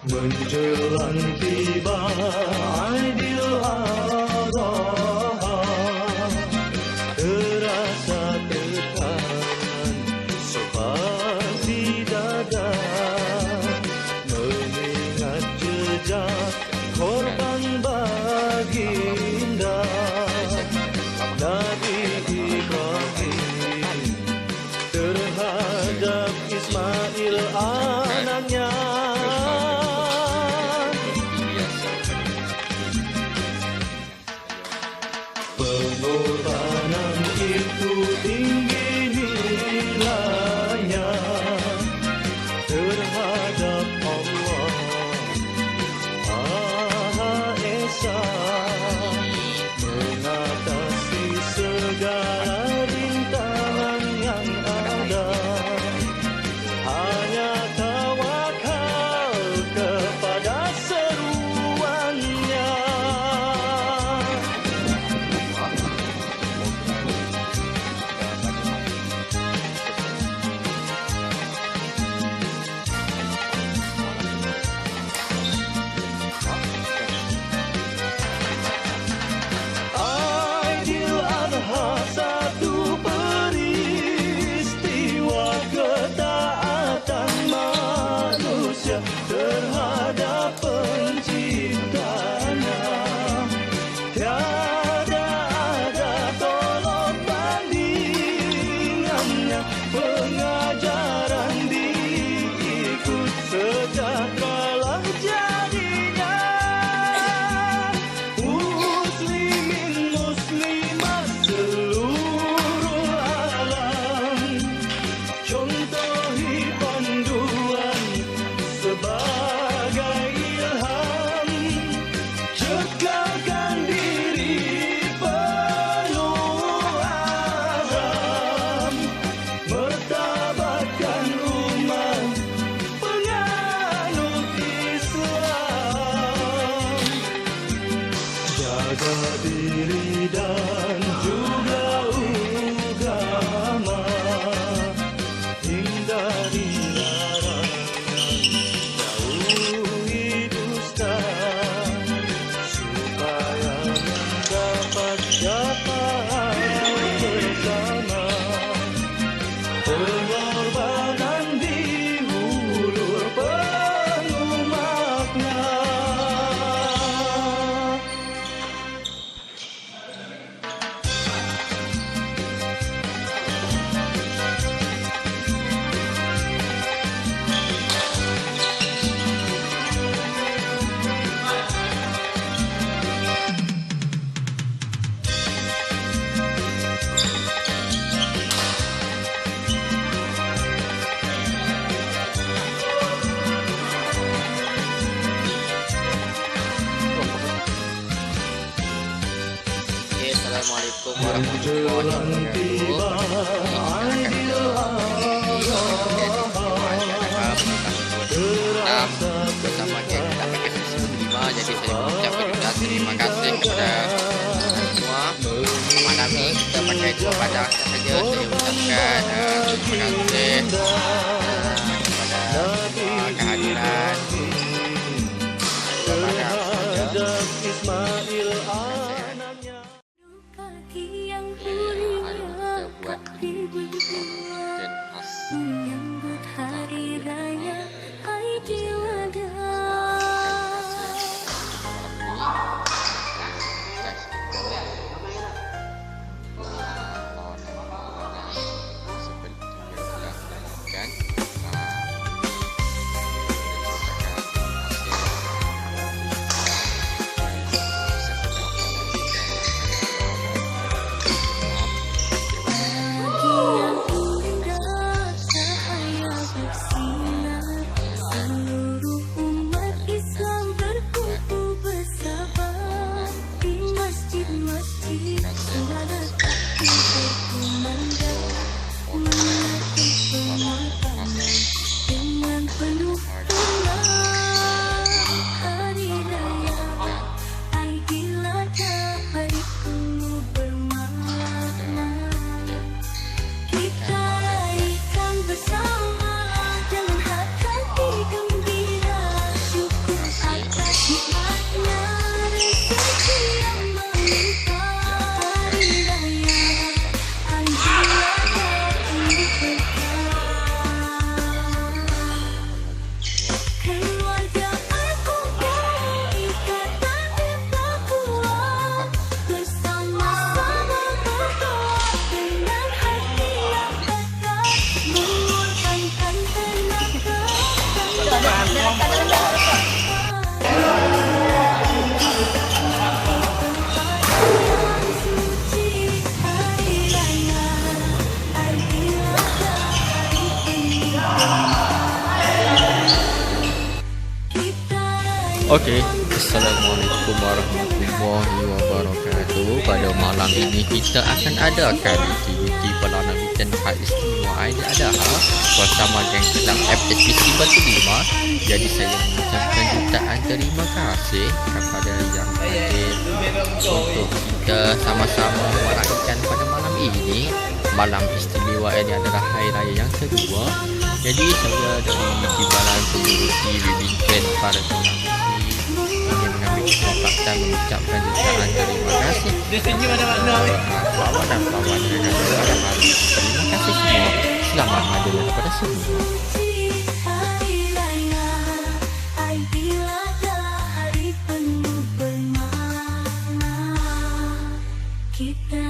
menjelang tiba Aidilladha, terasa tekanan seperti dada, mengingat jejak korban baginda Nabi Ibrahim terhadap Ismail anaknya. Pengorbanan itu tinggi nilainya terhadap Allah Maha Esa, mengatasi segala rintangan yang ada. Hanya tawakal kepada seruannya. Aidiladha, satu peristiwa ketaatan manusia terhadap penciptanya. Tiada ada tolong bandingannya, pengajaran diikut sejahteralah jadinya. Muslimin muslimat seluruh alam, contohi panduan sebagai ilham, cekalkan diri penuh azam, mertabatkan umat penganut Islam. Jaga diri dan juga agama, hindari larangan, jauhi dusta, supaya mendapat syafaat bersama. Pengorbanan dihulur penuh makna. Assalamualaikum warahmatullahi wabarakatuh. Bersama geng dapat kesempatan 5, jadi saya mengucapkan juga terima kasih kepada semua. Malam ini kita pakai dua padang saja. Saya ucapkan terima kasih kepada semua kehadiran dua padang saja. Ismail anaknya. Kaki yang Ayo mulia kita buat berdua khas menyambut hari raya Aidiladha. seperti yang telah dilakukan. Okey, Assalamualaikum warahmatullahi wabarakatuh. Pada malam ini kita akan adakan aktiviti pelanan weekend Hari Istimewa Aidiladha bersama geng Kelam FSPC Batu 5. Jadi saya mengucapkan jutaan terima kasih kepada yang hadir untuk kita sama-sama meraihkan pada malam ini, malam istimewa Aidiladha Hari Raya yang kedua. Jadi saya dari Timbalan Pengurusi Bimbingan para pengawas ingin mengambil kesempatan mengucapkan jutaan terima kasih kepada lawan dan lawan yang ada pada hari ini. Terima kasih semua. Selamat hadir kepada semua. Hari Raya Aidiladha, hari penuh bermakna. Kita